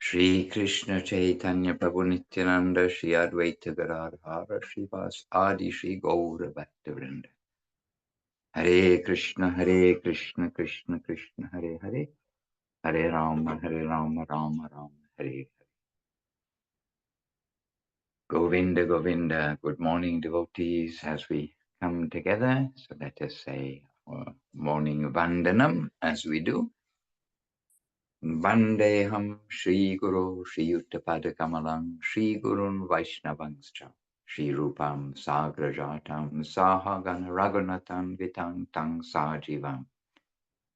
Shri Krishna Chaitanya Prabhu Nityananda Shri Advaita Gadadhara Srivas Adi Shri Gaura Bhaktivinoda. Hare Krishna Krishna Krishna Hare Hare Hare Rama Rama Rama Hare Hare. Govinda Govinda. Good morning, devotees, as we come together. So let us say our morning Vandanam as we do. Vandeham Shri Guru Shri Uttapada Kamalam Shri Gurun Vaishnavangscha Shri Rupam Sagrajatam Sahagana Raghunathan Vitang Tang Sajivam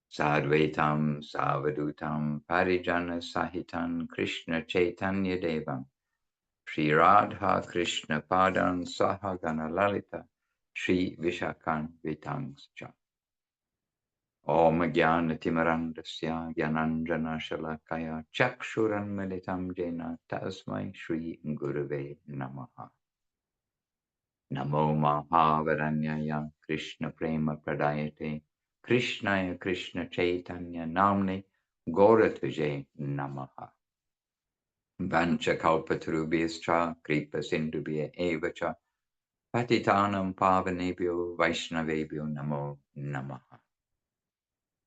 Sadvaitam Savadutam Parijana Sahitan Krishna Chaitanya Devam Shri Radha Krishna Padan Sahagana Lalita Shri Vishakan Vitangscha Om Jnana Timarandasya Gyananjana Shalakaya Chakshuran Militam Jena Tasmai Shri Gurave Namaha. Namo Mahavaranyaya Krishna Prema Pradayate Krishnaya Krishna Chaitanya Namne Goratuje Namaha. Vancha Kalpatarubhyascha Kripa Sindhubhya Evacha Patitanam Pavanebhyo Vaishnavebhyo Namo Namaha.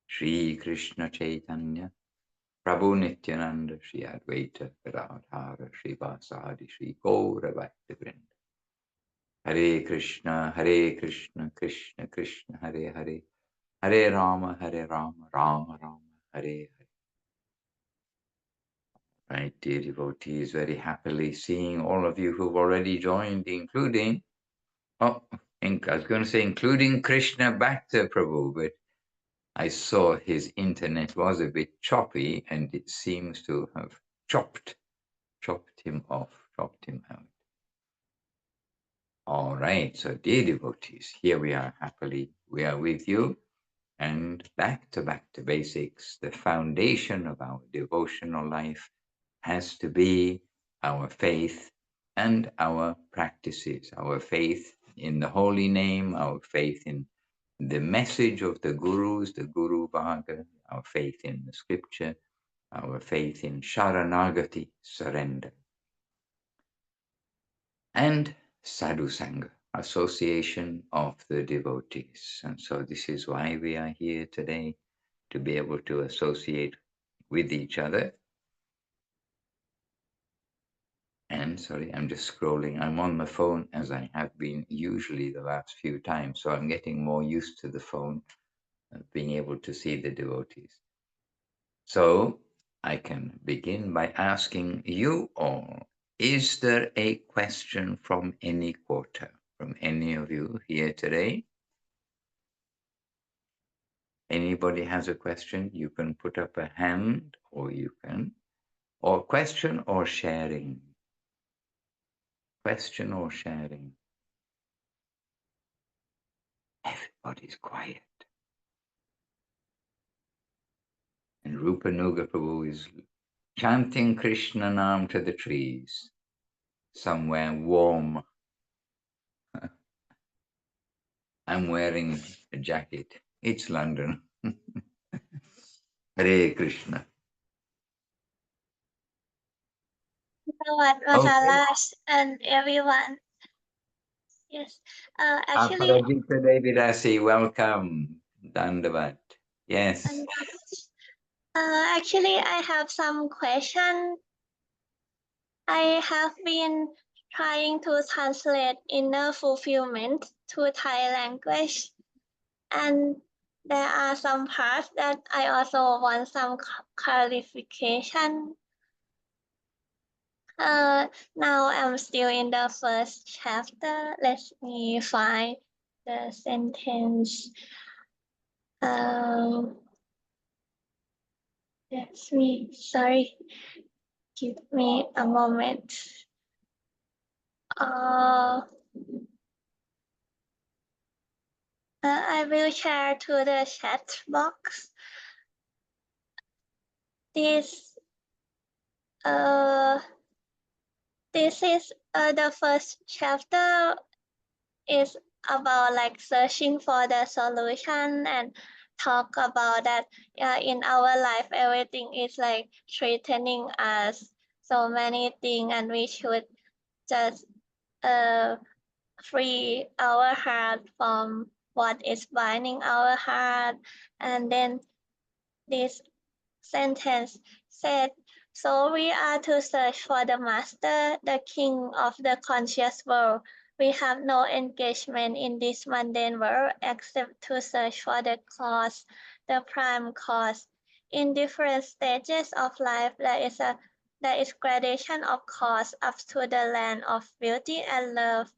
Shri Krishna Chaitanya Prabhu Nityananda Shri Advaita Gadadhara Shri Vasadi Shri Gaura Bhaktivinoda. Hare Krishna Krishna Krishna Hare Hare Hare Rama Rama Rama Hare Hare. Right, dear devotees, very happily seeing all of you who've already joined, including, I was going to say including Krishna Bhakta Prabhu, but I saw his internet was a bit choppy and it seems to have chopped him off, chopped him out. All right, so dear devotees, here we are happily, we are with you, and back to basics. The foundation of our devotional life has to be our faith and our practices, our faith in the holy name, our faith in the message of the gurus, the Guru Varga, our faith in the scripture, our faith in Sharanagati, surrender, and Sadhu Sangha, association of the devotees. And so this is why we are here today, to be able to associate with each other. And sorry, I'm just scrolling. I'm on the phone as I have been usually the last few times. So I'm getting more used to the phone, being able to see the devotees. So I can begin by asking you all, is there a question from any quarter, from any of you here today? Anybody has a question, you can put up a hand, or you can, or question or sharing. Question or sharing. Everybody's quiet. And Rupanuga Prabhu is chanting Krishna Nam to the trees, somewhere warm. I'm wearing a jacket. It's London. Hare Krishna. Maharaj and everyone. Yes, actually, Aparajita Devi Dasi, welcome. Dandavat. Yes. actually, I have some question. I have been trying to translate inner fulfillment to Thai language, and there are some parts that I also want some clarification. Now I'm still in the first chapter. Let me find the sentence. Sorry, give me a moment. I will share to the chat box. This is the first chapter is about like searching for the solution, and talk about that in our life everything is like threatening us, so many things, and we should just free our heart from what is binding our heart. And then this sentence said, so we are to search for the master, the king of the conscious world. We have no engagement in this mundane world except to search for the cause, the prime cause. In different stages of life, there is gradation of cause up to the land of beauty and love.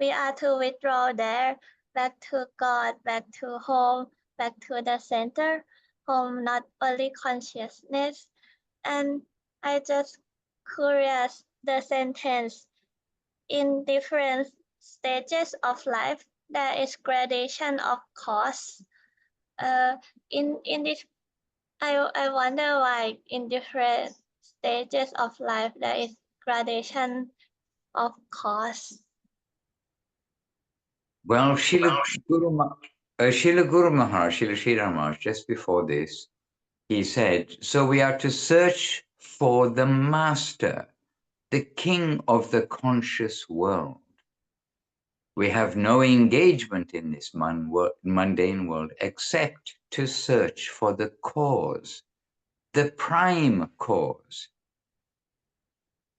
We are to withdraw there, back to God, back to home, back to the center, home, not only consciousness. And I just curious the sentence, in different stages of life there is gradation of cause. Uh, in this I wonder why in different stages of life there is gradation of cause. Well, Srila Guru Maharaj, Srila Sridhar Maharaj, just before this, he said, so we are to search for the master, the king of the conscious world. We have no engagement in this mundane world except to search for the cause, the prime cause.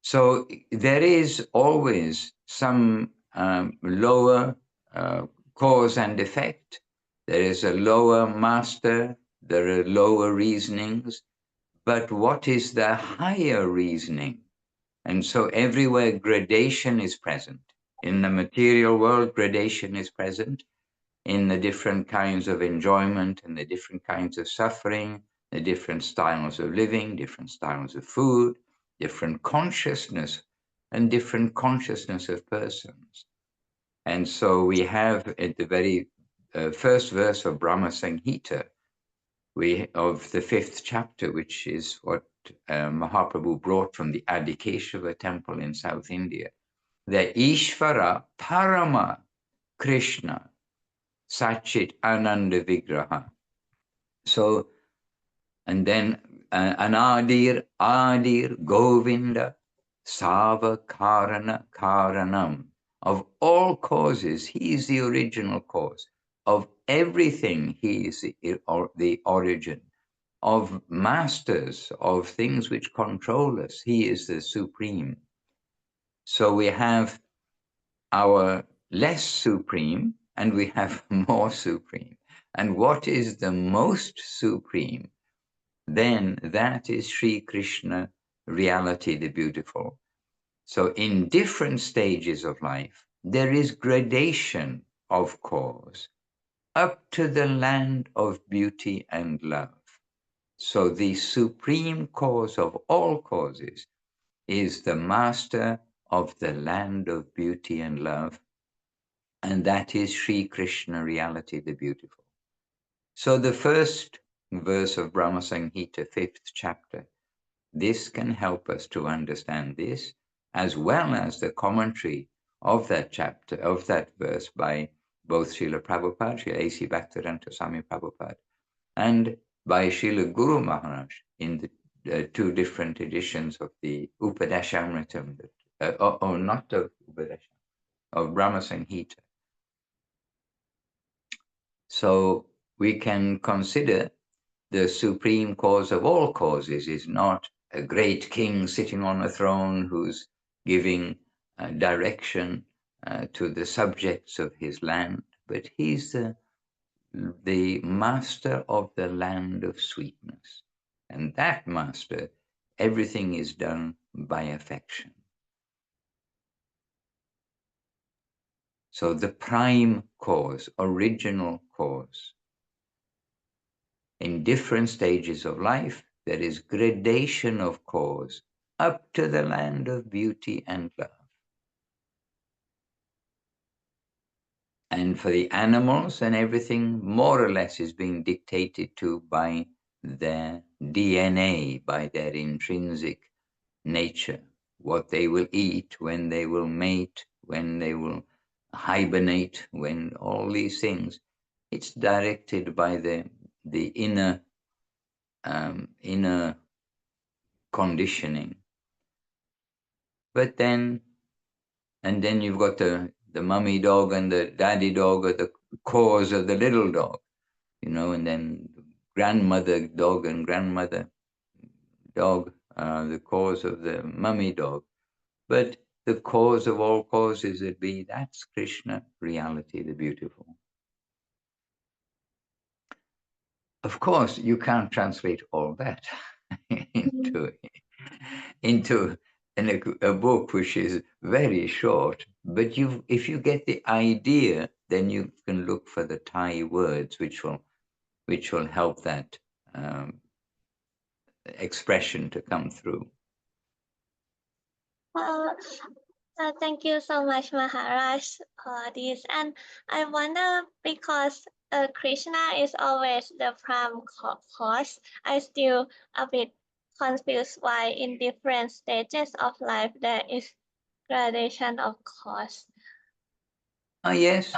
So there is always some lower cause and effect. There is a lower master, there are lower reasonings, but what is the higher reasoning? And so everywhere gradation is present. In the material world, gradation is present in the different kinds of enjoyment and the different kinds of suffering, the different styles of living, different styles of food, different consciousness, and different consciousness of persons. And so we have at the very first verse of Brahma Samhita, of the 5th chapter, which is what Mahaprabhu brought from the Adhikari temple in South India, the Ishvara Parama Krishna Sachit Ananda Vigraha. So, and then Adir Govinda Sava Karana Karanam. Of all causes, he is the original cause. Of everything, he is the origin. Of masters, of things which control us, he is the supreme. So we have our less supreme and we have more supreme. And what is the most supreme? Then that is Sri Krishna, reality, the beautiful. So in different stages of life, there is gradation of cause up to the land of beauty and love. So the supreme cause of all causes is the master of the land of beauty and love, and that is Sri Krishna, reality, the beautiful. So the first verse of Brahma Samhita, 5th chapter, this can help us to understand this, as well as the commentary of that chapter, of that verse by both Srila Prabhupada, Srila A.C. Bhaktivedanta Swami Prabhupada, and by Srila Guru Maharaj in the two different editions of the Upadeshamritam, or not of Upadeshamritam, of Brahma Samhita. So we can consider the supreme cause of all causes is not a great king sitting on a throne who's giving direction to the subjects of his land, but he's the master of the land of sweetness. And that master, everything is done by affection. So the prime cause, original cause. In different stages of life, there is gradation of cause up to the land of beauty and love. And for the animals and everything, more or less is being dictated to by their DNA, by their intrinsic nature, what they will eat, when they will mate, when they will hibernate, when all these things. It's directed by the the inner conditioning. But then, and then you've got the mummy dog and the daddy dog are the cause of the little dog, and then grandmother dog and grandmother dog are the cause of the mummy dog. But the cause of all causes would be, that's Krishna, reality, the beautiful. Of course, you can't translate all that into a book which is very short. But if you get the idea, then you can look for the Thai words which will help that expression to come through. Thank you so much, Maharaj, for this. And I wonder, because Krishna is always the prime cause, I still a bit confused why in different stages of life there is gradation of cause. Yes.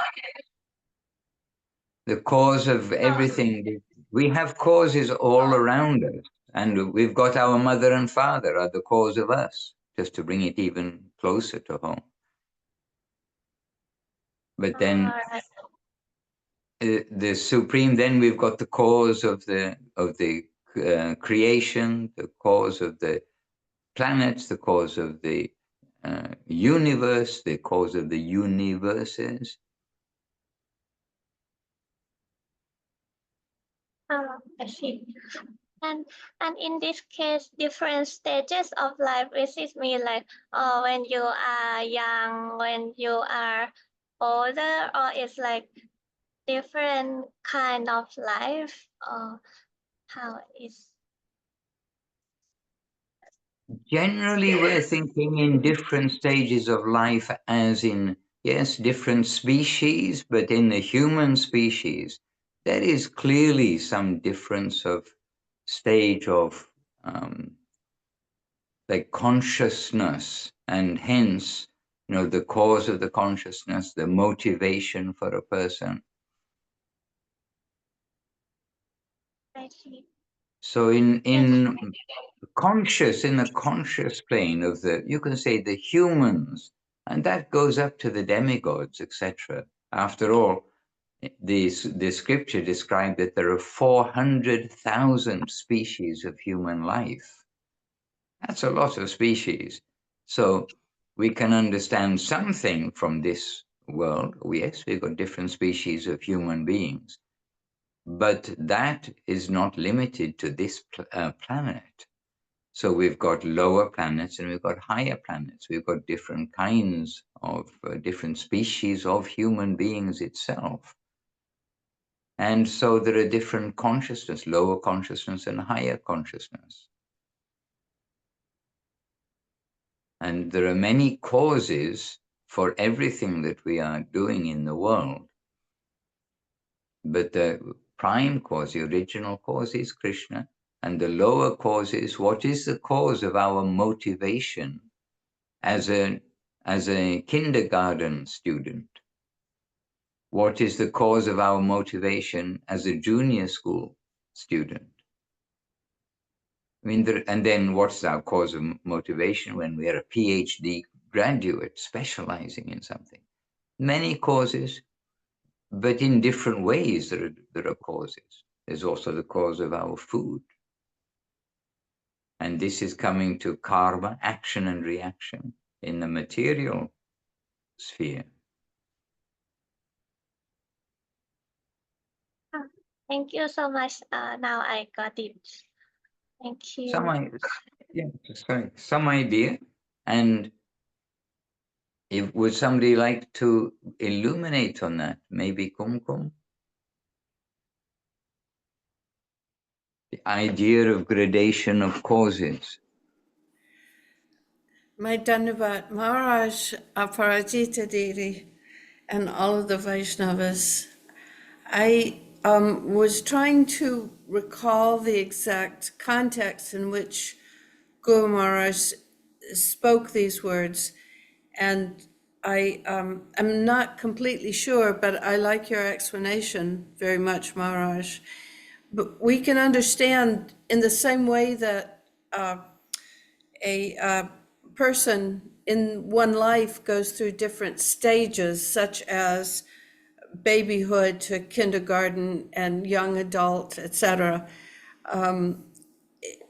The cause of everything. We have causes all around us, and we've got our mother and father are the cause of us, just to bring it even closer to home. But then the supreme, then we've got the cause of the creation, the cause of the planets, the cause of the universe, the cause of the universes. I see. And in this case, different stages of life, which is mean like when you are young, when you are older, or it's like different kind of life, or how is? Generally, we're thinking in different stages of life, as in, yes, different species, but in the human species, there is clearly some difference of stage of like consciousness, and hence, the cause of the consciousness, the motivation for a person. I see. So in the conscious plane of you can say the humans, and that goes up to the demigods, etc. After all, the scripture described that there are 400,000 species of human life. That's a lot of species. So we can understand something from this world. Yes, we've got different species of human beings, but that is not limited to this planet. So we've got lower planets and we've got higher planets. We've got different kinds of different species of human beings itself. And so there are different consciousness, lower consciousness and higher consciousness. And there are many causes for everything that we are doing in the world. But the prime cause, the original cause, is Krishna. And the lower cause is, what is the cause of our motivation as a kindergarten student? What is the cause of our motivation as a junior school student? I mean, and then what's our cause of motivation when we are a PhD graduate specializing in something? Many causes, but in different ways there are causes. There's also the cause of our food. And this is coming to karma, action and reaction in the material sphere. Thank you so much. Now I got it. Thank you. Some idea. And would somebody like to illuminate on that? Maybe Kumkum? The idea of gradation of causes. My Dhanavat Maharaj, Aparajita Devi, and all of the Vaishnavas. I was trying to recall the exact context in which Guru Maharaj spoke these words, and I'm not completely sure, but I like your explanation very much, Maharaj. But we can understand in the same way that a person in one life goes through different stages, such as babyhood to kindergarten and young adult, etc.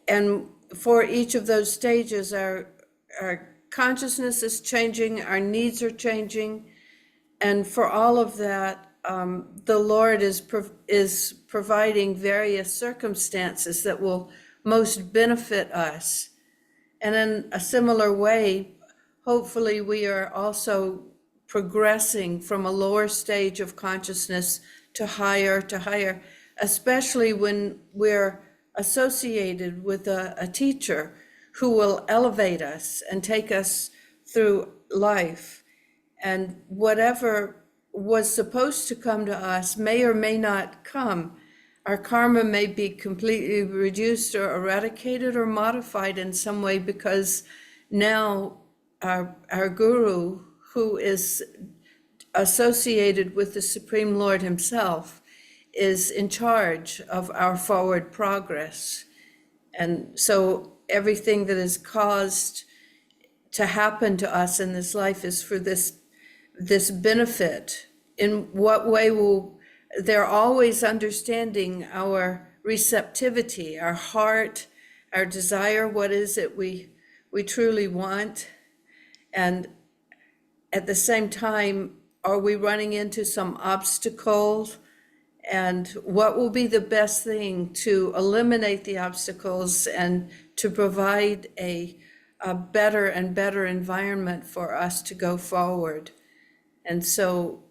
And for each of those stages, our consciousness is changing, our needs are changing, and for all of that, the Lord is providing various circumstances that will most benefit us. And in a similar way, hopefully we are also progressing from a lower stage of consciousness to higher, especially when we're associated with a teacher who will elevate us and take us through life. And whatever was supposed to come to us may or may not come. Our karma may be completely reduced or eradicated or modified in some way, because now our guru, who is associated with the Supreme Lord himself, is in charge of our forward progress. And so everything that is caused to happen to us in this life is for this benefit. In what way will they're always understanding our receptivity, our heart, our desire, what is it we truly want, and at the same time, are we running into some obstacles, and what will be the best thing to eliminate the obstacles and to provide a better and better environment for us to go forward. And so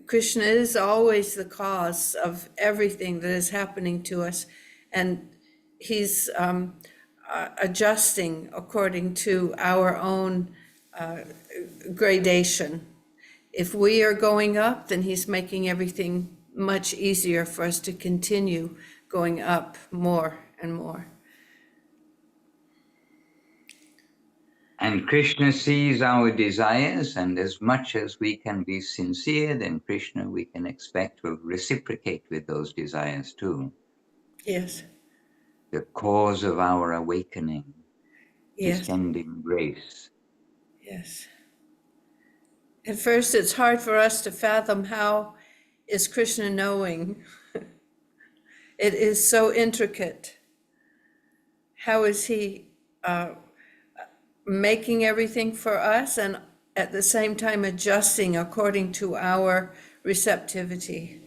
Krishna is always the cause of everything that is happening to us, and he's adjusting according to our own gradation. If we are going up, then he's making everything much easier for us to continue going up more and more. And Krishna sees our desires, and as much as we can be sincere, then Krishna, we can expect, will reciprocate with those desires too. Yes. The cause of our awakening Yes. is sending grace. Yes. At first, it's hard for us to fathom how is Krishna knowing. It is so intricate. How is he making everything for us and at the same time adjusting according to our receptivity?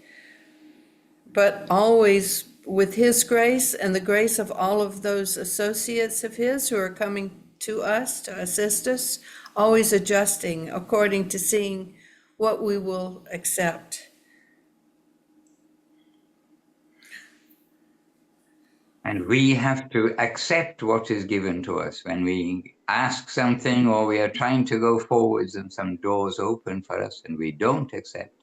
But always with his grace and the grace of all of those associates of his who are coming to us to assist us, always adjusting according to seeing what we will accept. And we have to accept what is given to us. When we ask something or we are trying to go forwards and some doors open for us and we don't accept,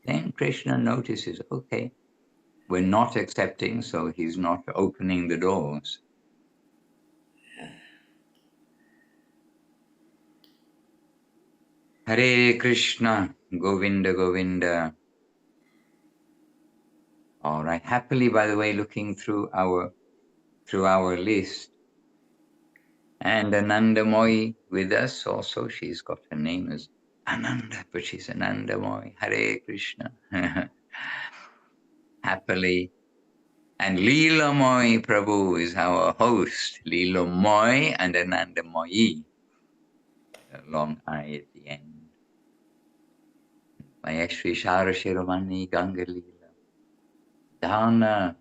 then Krishna notices, okay, we're not accepting, so he's not opening the doors. Hare Krishna, Govinda, Govinda. All right, happily, by the way, looking through our list. And Anandamoy with us also. She's got her name as Ananda, but she's Anandamoy. Hare Krishna. Happily. And Leelamoy Prabhu is our host. Leelamoy and Anandamoyi. A long I at the end. Mayashri Sharashiramani Gangalila. Dana.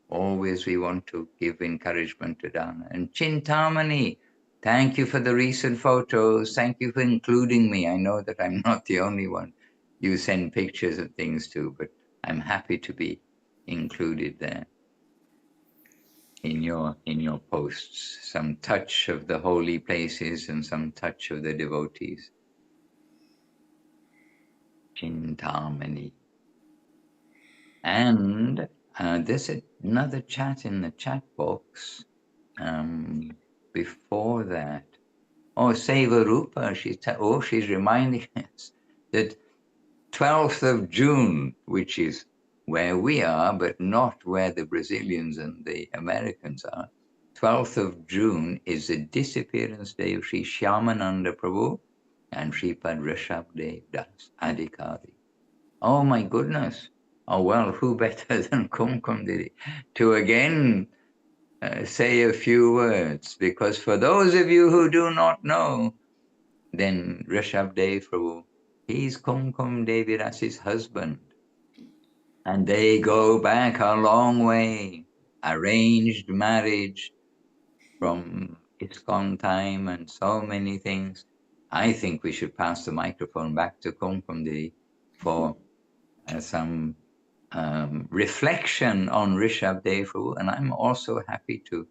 Always we want to give encouragement to Dana. And Chintamani, thank you for the recent photos. Thank you for including me. I know that I'm not the only one you send pictures of things to, but I'm happy to be included there in your posts. Some touch of the holy places and some touch of the devotees. Chintamani. And there's another chat in the chat box before that. Oh, Sevarupa, she's reminding us that 12th of June, which is where we are, but not where the Brazilians and the Americans are. 12th of June is the disappearance day of Sri Shyamananda Prabhu and Sripad Rishabdev Das Adhikari. Oh my goodness. Oh well, who better than Kumkum Didi to again say a few words? Because for those of you who do not know, then Rishabdev Prabhu, he's Kumkum Devi Dasi's husband. And they go back a long way. Arranged marriage from ISKCON time and so many things. I think we should pass the microphone back to Kumkum Didi for some reflection on Rishabdev Prabhu. And I'm also happy to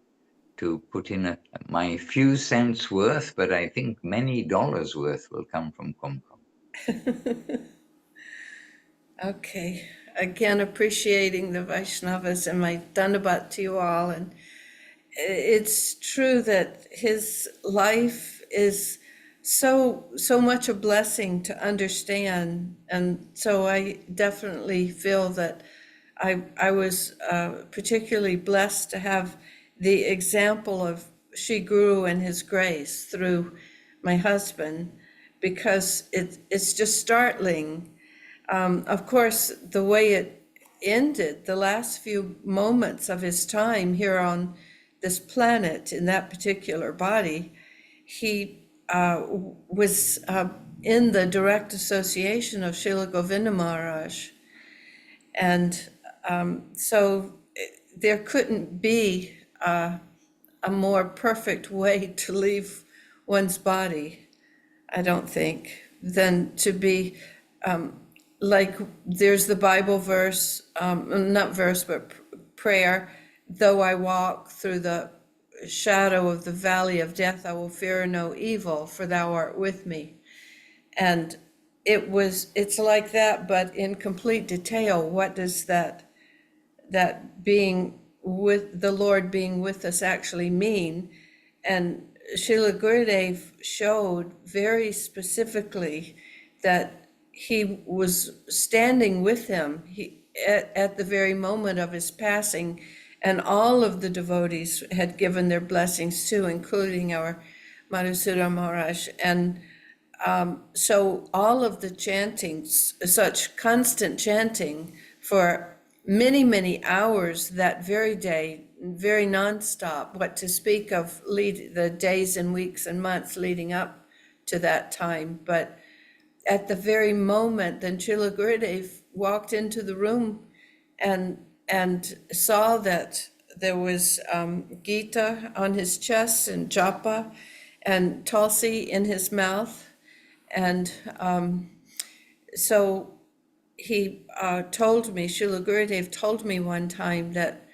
put in my few cents worth, but I think many dollars worth will come from Kumkum. Okay, again, appreciating the Vaishnavas and my Dandavat to you all. And it's true that his life is so much a blessing to understand. And so I definitely feel that I was particularly blessed to have the example of Shri Guru and his grace through my husband, because it's just startling. Of course, the way it ended, the last few moments of his time here on this planet in that particular body, he was in the direct association of Srila Govinda Maharaj. And so there couldn't be a more perfect way to leave one's body, I don't think, than to be like there's the Bible verse, not verse, but prayer, though I walk through the shadow of the valley of death, I will fear no evil, for thou art with me. And it's like that, but in complete detail. What does that being with the Lord being with us actually mean? And Srila Gurudev showed very specifically that he was standing with him at the very moment of his passing, and all of the devotees had given their blessings too, including our Madhusudan Maharaj. And so all of the chantings, such constant chanting for many, many hours that very day, very nonstop, what to speak of the days and weeks and months leading up to that time. But at the very moment, then Srila Gurudev walked into the room and saw that there was Gita on his chest and japa and tulsi in his mouth. And so he told me, Srila Gurudev told me one time that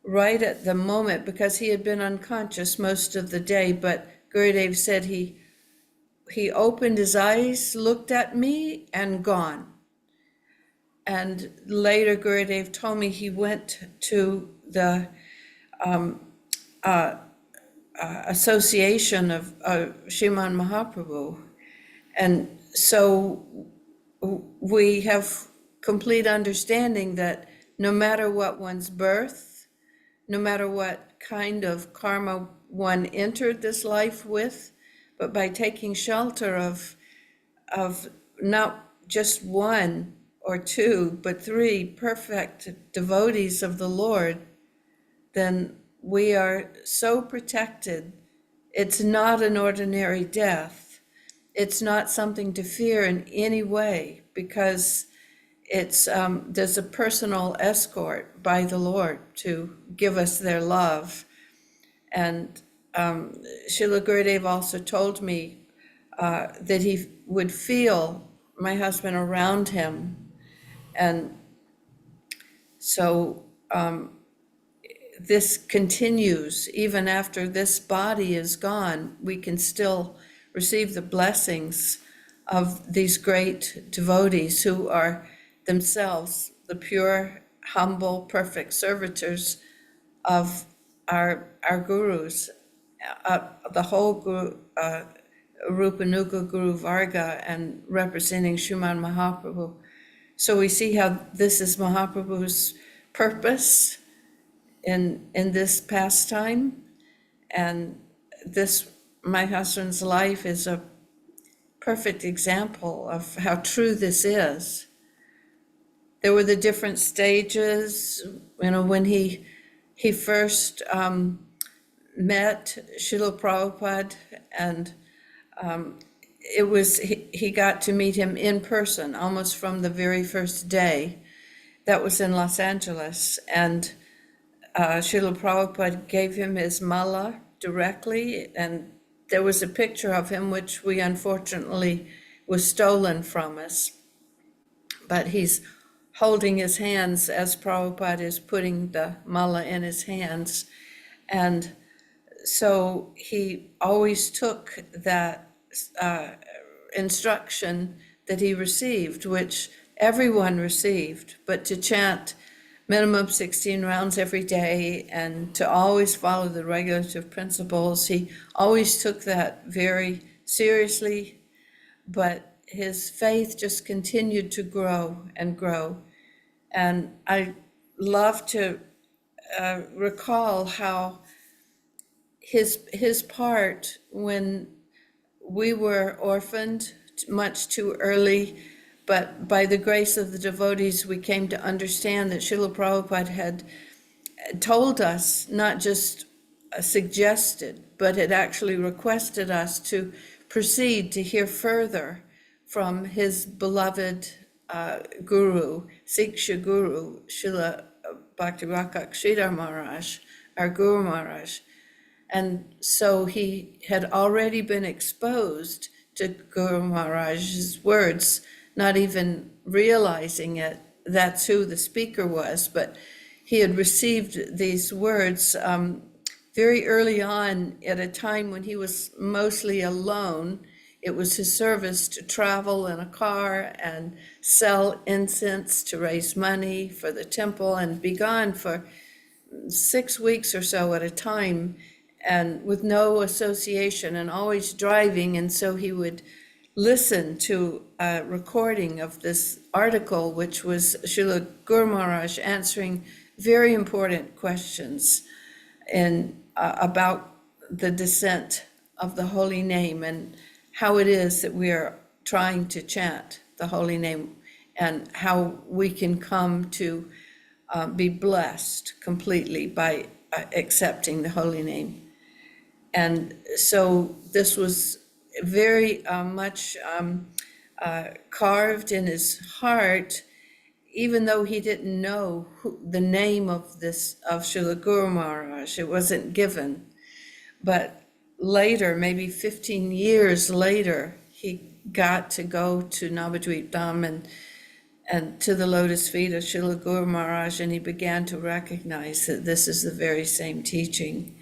right at the moment, because he had been unconscious most of the day, but Gurudev said he opened his eyes, looked at me, and gone. And later Gurudev told me he went to the association of Sriman Mahaprabhu. And so we have complete understanding that no matter what one's birth, no matter what kind of karma one entered this life with, but by taking shelter of not just one or two, but three perfect devotees of the Lord, then we are so protected. It's not an ordinary death. It's not something to fear in any way, because it's there's a personal escort by the Lord to give us their love. And Srila Gurudev also told me that he would feel my husband around him. And so this continues. Even after this body is gone, we can still receive the blessings of these great devotees who are themselves the pure, humble, perfect servitors of our gurus, the whole guru, Rupanuga Guru Varga, and representing Sriman Mahaprabhu. So we see how this is Mahaprabhu's purpose in this pastime. And this, my husband's life, is a perfect example of how true this is. There were the different stages, when he first met Srila Prabhupada, and it was, he got to meet him in person almost from the very first day. That was in Los Angeles, and Srila Prabhupada gave him his mala directly, and there was a picture of him which we unfortunately was stolen from us. But he's holding his hands as Prabhupada is putting the mala in his hands. And so he always took that instruction that he received, which everyone received, but to chant minimum 16 rounds every day and to always follow the regulative principles. He always took that very seriously, but his faith just continued to grow and grow. And I love to recall how his part when we were orphaned much too early, but by the grace of the devotees, we came to understand that Srila Prabhupada had told us, not just suggested, but had actually requested us to proceed to hear further from his beloved guru, Siksha Guru, Srila Bhakti-Rakak Sridhar Maharaj, our Guru Maharaj. And so he had already been exposed to Guru Maharaj's words, not even realizing it, that's who the speaker was, but he had received these words very early on at a time when he was mostly alone. It was his service to travel in a car and sell incense to raise money for the temple and be gone for 6 weeks or so at a time, and with no association and always driving. And so he would listen to a recording of this article, which was Srila Guru Maharaj answering very important questions about the descent of the holy name and how it is that we are trying to chant the holy name and how we can come to be blessed completely by accepting the holy name. And so this was very much carved in his heart, even though he didn't know the name of Srila Guru Maharaj. It wasn't given. But later, maybe 15 years later, he got to go to Navadvip Dham and to the lotus feet of Srila Guru Maharaj, and he began to recognize that this is the very same teaching.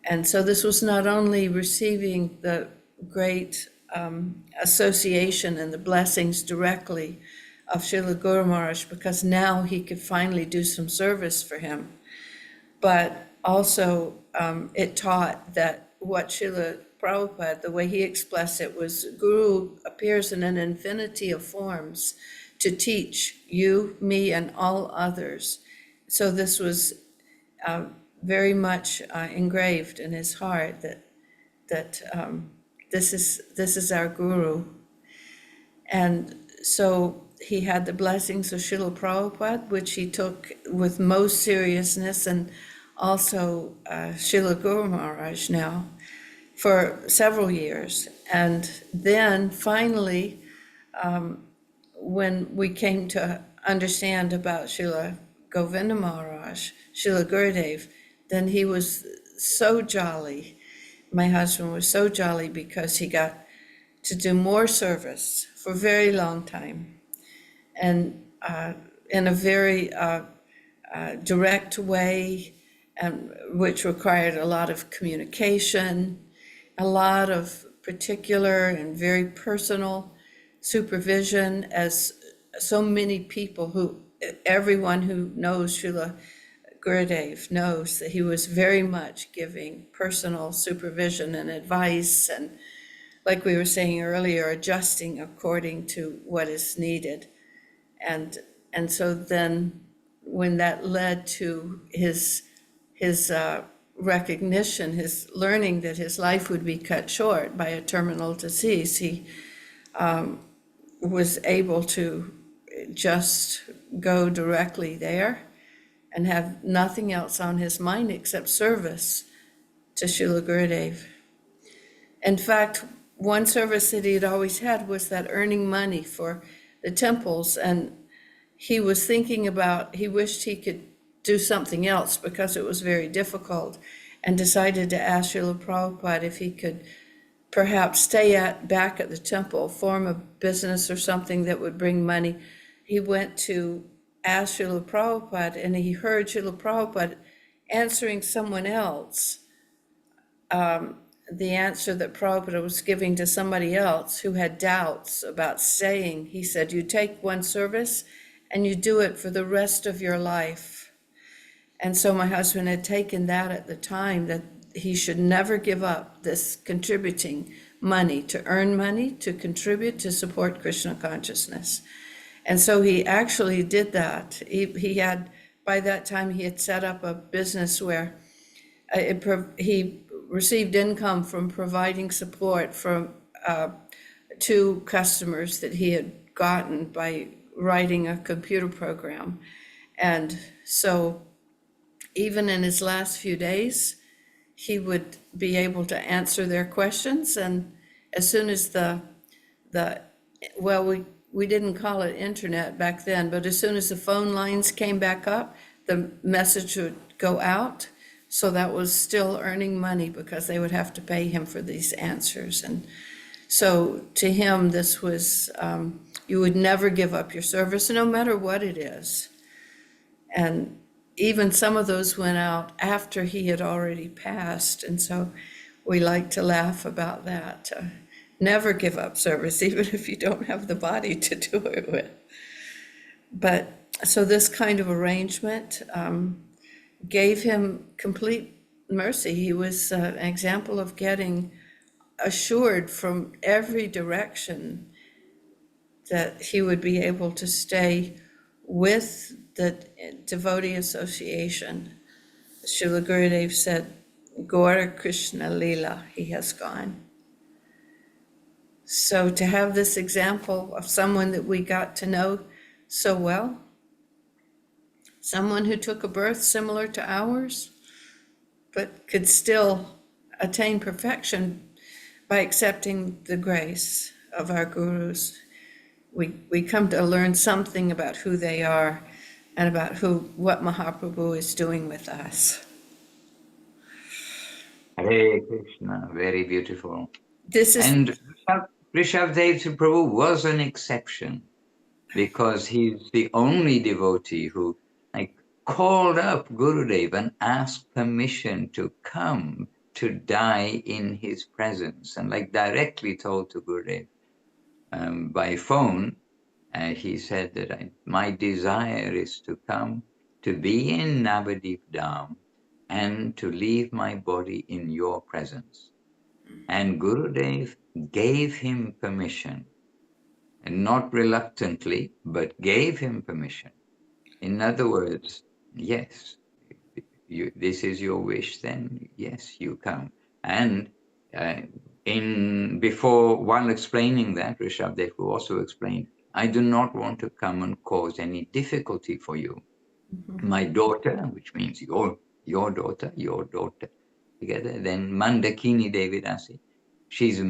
And so this was not only receiving the great association and the blessings directly of Srila Guru Maharaj, because now he could finally do some service for him, but also it taught that what Srila Prabhupada, the way he expressed it, was Guru appears in an infinity of forms to teach you, me, and all others. So this was very much engraved in his heart that this is our Guru. And so he had the blessings of Srila Prabhupada, which he took with most seriousness, and also Srila Guru Maharaj now for several years. And then finally, when we came to understand about Srila Govinda Maharaj, Srila Gurudev, then he was so jolly. My husband was so jolly because he got to do more service for a very long time, and in a very direct way, and which required a lot of communication, a lot of particular and very personal supervision, as so many people everyone who knows Srila Gurudev knows that he was very much giving personal supervision and advice, and like we were saying earlier, adjusting according to what is needed. And, and so then when that led to his recognition, his learning that his life would be cut short by a terminal disease, he was able to just go directly there and have nothing else on his mind except service to Srila Gurudev. In fact, one service that he had always had was that earning money for the temples, and he was thinking about, he wished he could do something else because it was very difficult, and decided to ask Srila Prabhupada if he could perhaps stay back at the temple, form a business or something that would bring money. He went to ask Srila Prabhupada, and he heard Srila Prabhupada answering someone else, the answer that Prabhupada was giving to somebody else who had doubts about staying. He said, you take one service and you do it for the rest of your life. And so my husband had taken that at the time, that he should never give up this contributing money, to earn money, to contribute, to support Krishna consciousness. And so he actually did that. He had, by that time, he had set up a business where he received income from providing support from to customers that he had gotten by writing a computer program. And so even in his last few days, he would be able to answer their questions. And as soon as we didn't call it internet back then, but as soon as the phone lines came back up, the message would go out. So that was still earning money because they would have to pay him for these answers. And so to him, this was, you would never give up your service, no matter what it is. And even some of those went out after he had already passed. And so we like to laugh about that. Never give up service, even if you don't have the body to do it with. But so this kind of arrangement gave him complete mercy. He was an example of getting assured from every direction that he would be able to stay with the devotee association. Srila Gurudev said, Gaura Krishna Lila, he has gone. So to have this example of someone that we got to know so well, someone who took a birth similar to ours, but could still attain perfection by accepting the grace of our gurus. We come to learn something about who they are and about what Mahaprabhu is doing with us. Hare Krishna, very beautiful. This is And Rishabdev Prabhu was an exception because he's the only devotee who called up Gurudev and asked permission to come to die in his presence, and directly told to Gurudev by phone. He said that my desire is to come to be in Navadip Dham and to leave my body in your presence. And Gurudev gave him permission, and not reluctantly, but gave him permission. In other words, yes, this is your wish, then yes, you come. And while explaining that, Rishabdev also explained, I do not want to come and cause any difficulty for you. Mm-hmm. My daughter, which means your daughter, together, then Mandakini Devi Dasi, she's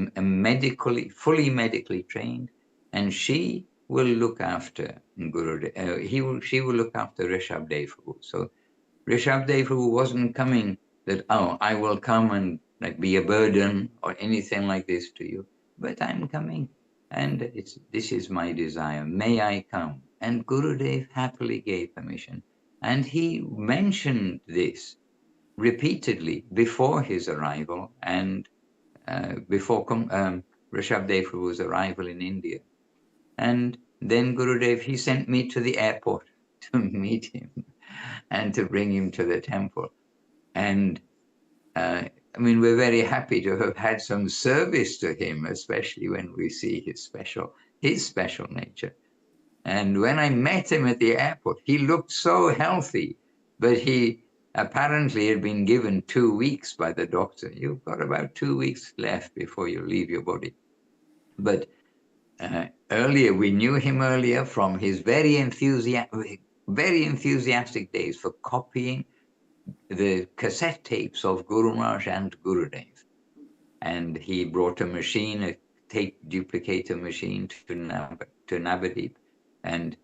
fully medically trained, and she will look after Gurudev. She will look after Rishabdev. So Rishabdev wasn't coming that, I will come and be a burden or anything like this to you, but I'm coming, and this is my desire. May I come? And Gurudev happily gave permission, and he mentioned this repeatedly before his arrival and before Rishabdev arrival in India. And then Gurudev, he sent me to the airport to meet him and to bring him to the temple. And we're very happy to have had some service to him, especially when we see his special nature. And when I met him at the airport, he looked so healthy, but he apparently had been given 2 weeks by the doctor. You've got about 2 weeks left before you leave your body. But earlier, we knew him earlier from his very enthusiastic days for copying the cassette tapes of Guru Maharaj and Gurudev. And he brought a machine, a tape duplicator machine to Navadip, and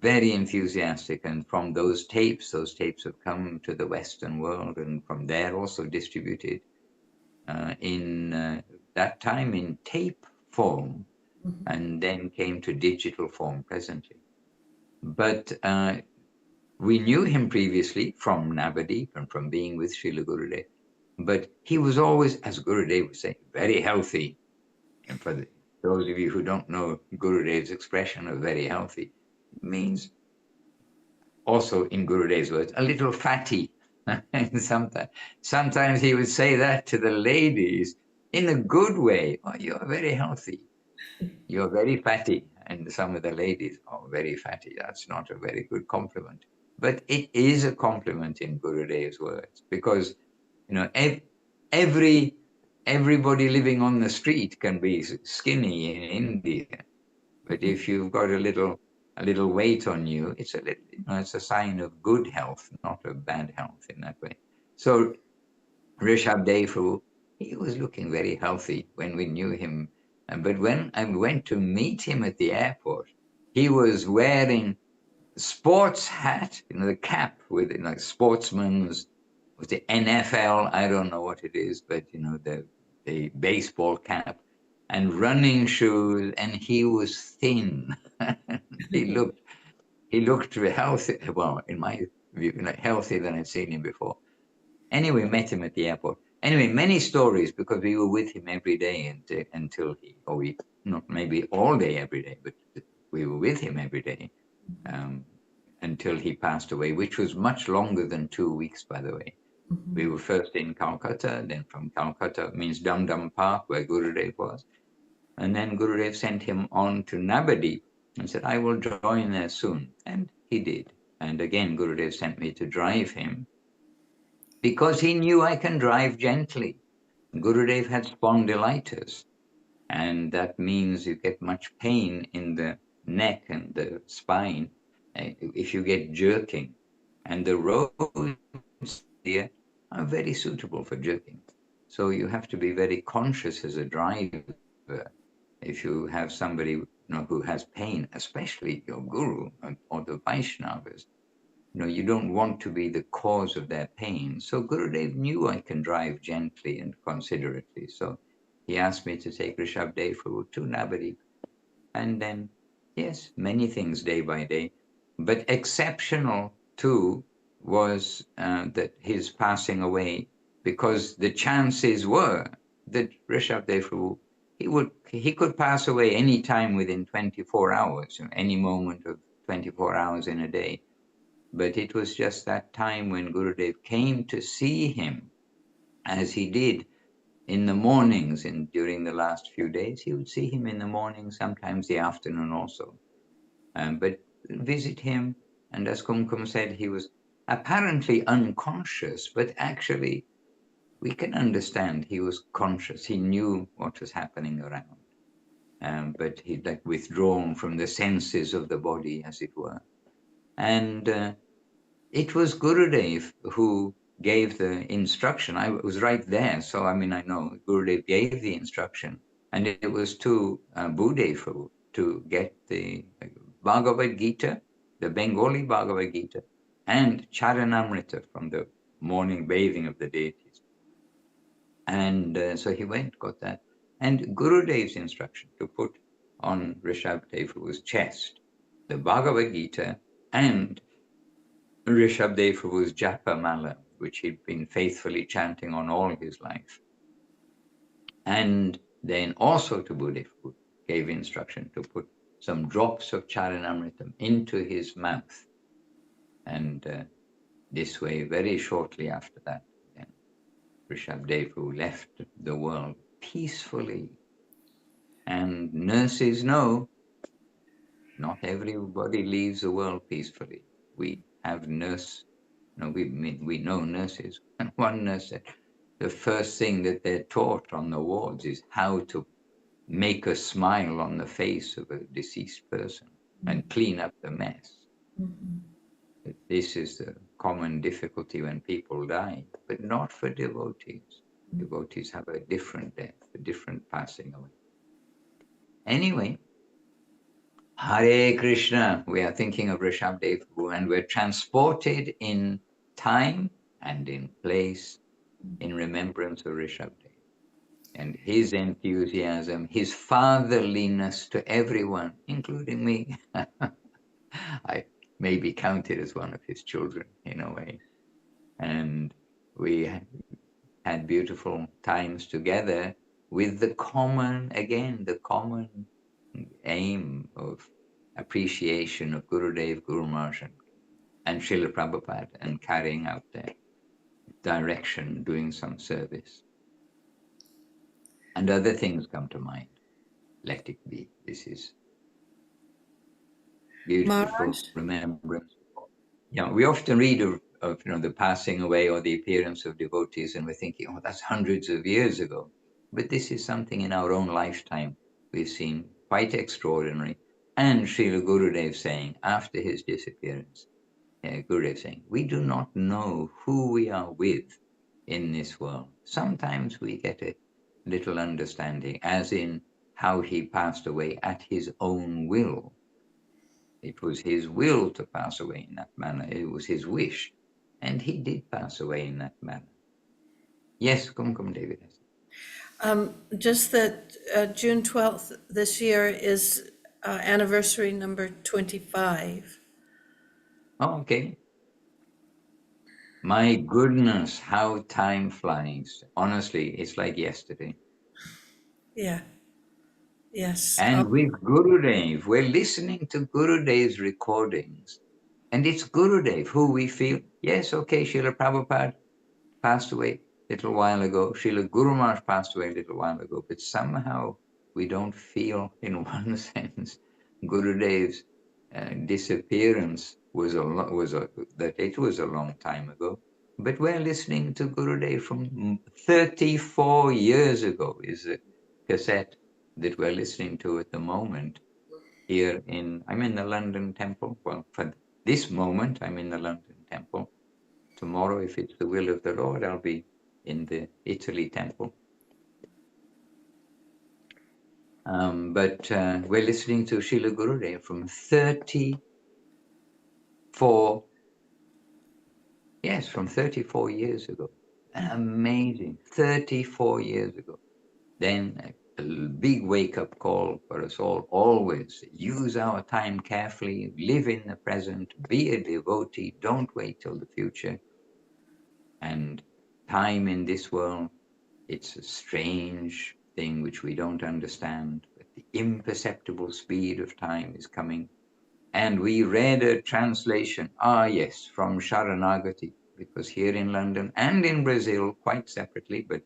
very enthusiastic. And from those tapes have come to the Western world, and from there also distributed in that time in tape form, and then came to digital form presently. But we knew him previously from Navadip and from being with Srila Gurudev. But he was always, as Gurudev would say, very healthy. And for those of you who don't know Gurudev's expression of very healthy, it means also in Gurudev's words, a little fatty. And sometimes he would say that to the ladies in a good way. Oh, you're very healthy. You're very fatty. And some of the ladies, oh, very fatty. That's not a very good compliment. But it is a compliment in Gurudev's words, because everybody living on the street can be skinny in India, but if you've got a little weight on you, it's it's a sign of good health, not of bad health in that way. So Rishabdev, he was looking very healthy when we knew him, but when I went to meet him at the airport, he was wearing sports hat, the cap with like sportsman's, with the NFL, I don't know what it is, but the baseball cap and running shoes, and he was thin. he looked healthy. Well, in my view, healthier than I'd seen him before. Anyway, met him at the airport. Anyway, many stories because we were with him every day until not maybe all day every day, but we were with him every day. Until he passed away, which was much longer than 2 weeks, by the way. We were first in Calcutta, then from Calcutta, means Dum Dum Park, where Gurudev was. And then Gurudev sent him on to Navadip and said, I will join there soon. And he did. And again, Gurudev sent me to drive him because he knew I can drive gently. Gurudev had spondylitis, and that means you get much pain in the neck and the spine if you get jerking. And the roads here are very suitable for jerking. So you have to be very conscious as a driver if you have somebody who has pain, especially your guru or the Vaishnavas. You don't want to be the cause of their pain. So Gurudev knew I can drive gently and considerately. So he asked me to take Rishabdev to Navadip. And then, yes, many things day by day. But exceptional, too, was that his passing away, because the chances were that Rishabdev, he could pass away any time within 24 hours, any moment of 24 hours in a day. But it was just that time when Gurudev came to see him, as he did in the mornings and during the last few days. He would see him in the morning, sometimes the afternoon also. But visit him, and as Kumkum said, he was apparently unconscious, but actually we can understand he was conscious. He knew what was happening around, but he'd like withdrawn from the senses of the body, as it were. And it was Gurudev who gave the instruction. I was right there, so I know Gurudev gave the instruction, and it was to Buddha to get the Bhagavad Gita, the Bengali Bhagavad Gita, and Charanamrita from the morning bathing of the deities. And so he went, got that. And Gurudev's instruction to put on Rishabdeva's chest the Bhagavad Gita and Rishabdeva's Japa Mala, which he'd been faithfully chanting on all his life. And then also to Buddha gave instruction to put some drops of Charanamritam into his mouth. And this way, very shortly after that, then Rishabdeva left the world peacefully. And nurses know Not everybody leaves the world peacefully. We have we know nurses, and one nurse said the first thing that they're taught on the wards is how to make a smile on the face of a deceased person and clean up the mess. This is the common difficulty when people die, but not for devotees. Devotees have a different death, a different passing away. Anyway, Hare Krishna, we are thinking of Rishabdev and we're transported in time and in place in remembrance of Rishabdev and his enthusiasm, his fatherliness to everyone, including me. I may be counted as one of his children in a way. And we had beautiful times together with the common aim of appreciation of Gurudev, Guru Maharaj, and Srila Prabhupada, and carrying out their direction, doing some service. And other things come to mind. Let it be. This is beautiful Maharaj? remembrance. Yeah, we often read of the passing away or the appearance of devotees, and we're thinking, oh, that's hundreds of years ago. But this is something in our own lifetime we've seen quite extraordinary. And Srila Gurudev saying after his disappearance, Gurudev saying, we do not know who we are with in this world. Sometimes we get a little understanding, as in how he passed away at his own will. It was his will to pass away in that manner. It was his wish. And he did pass away in that manner. Yes, Kumkum Devi Dasi. Just that June 12th this year is anniversary number 25. Oh, okay. My goodness, how time flies. Honestly, it's like yesterday. Yeah. Yes. And with Gurudev, we're listening to Gurudev's recordings. And it's Gurudev who we feel, yes, okay, Srila Prabhupada passed away a little while ago. Srila Guru Maharaj passed away a little while ago. But somehow we don't feel, in one sense, Gurudev's disappearance that it was a long time ago. But we're listening to Gurudev from 34 years ago, is a cassette that we're listening to at the moment here I'm in the London Temple. Well, for this moment, I'm in the London Temple. Tomorrow, if it's the will of the Lord, I'll be in the Italy Temple. But we're listening to Srila Gurudev from 34 years ago. Amazing, 34 years ago. Then a big wake-up call for us all. Always use our time carefully, live in the present, be a devotee, don't wait till the future. And time in this world, it's a strange thing which we don't understand, but the imperceptible speed of time is coming. And we read a translation, yes, from Sharanagati, because here in London and in Brazil, quite separately, but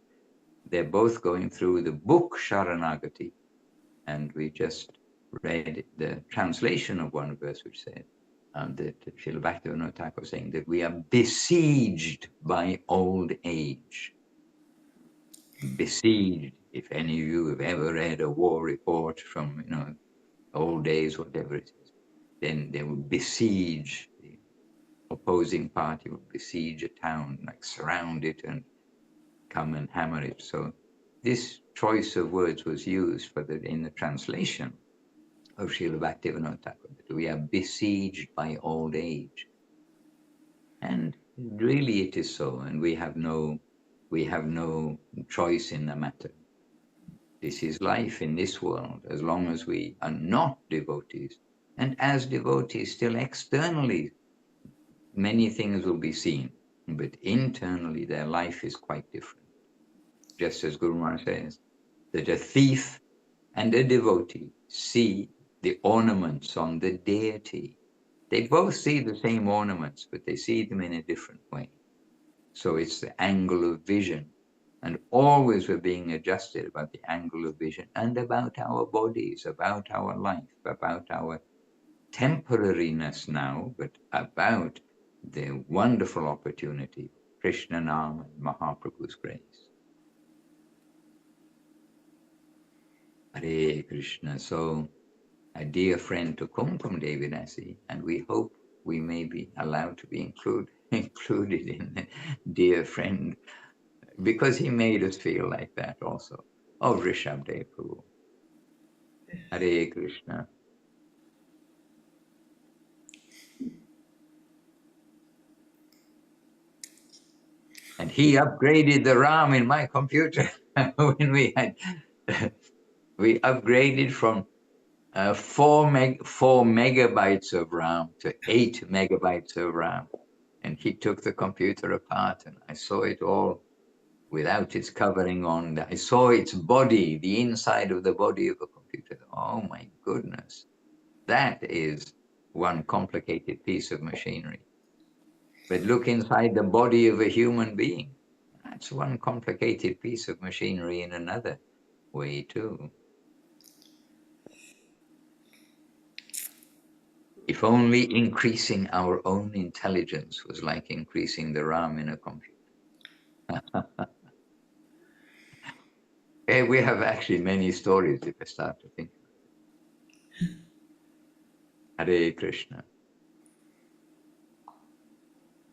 they're both going through the book Sharanagati. And we just read the translation of one verse which said, that Srila Bhaktivinoda Thakur saying that we are besieged by old age. Besieged, if any of you have ever read a war report from, old days, whatever it is, then they will besiege, the opposing party will besiege a town, like surround it and come and hammer it. So this choice of words was used in the translation of Srila Bhaktivinoda Thakur, that we are besieged by old age. And really it is so, and we have no choice in the matter. This is life in this world, as long as we are not devotees. And as devotees, still externally, many things will be seen, but internally their life is quite different. Just as Guru Maharaj says, that a thief and a devotee see the ornaments on the deity. They both see the same ornaments, but they see them in a different way. So it's the angle of vision. And always we're being adjusted about the angle of vision and about our bodies, about our life, about our temporariness now, but about the wonderful opportunity of Krishna Nam and Mahaprabhu's grace. Hare Krishna. So, a dear friend to Kumkum Devi Dasi, and we hope we may be allowed to be included in the dear friend, because he made us feel like that also. Oh, Rishabdev Prabhu. Hare Krishna. And he upgraded the RAM in my computer when we upgraded from 4 megabytes of RAM to 8 megabytes of RAM. And he took the computer apart, and I saw it all without its covering on. I saw its body, the inside of the body of a computer. Oh my goodness. That is one complicated piece of machinery. But look inside the body of a human being. That's one complicated piece of machinery in another way too. If only increasing our own intelligence was like increasing the RAM in a computer. We have actually many stories if I start to think about it. Hare Krishna.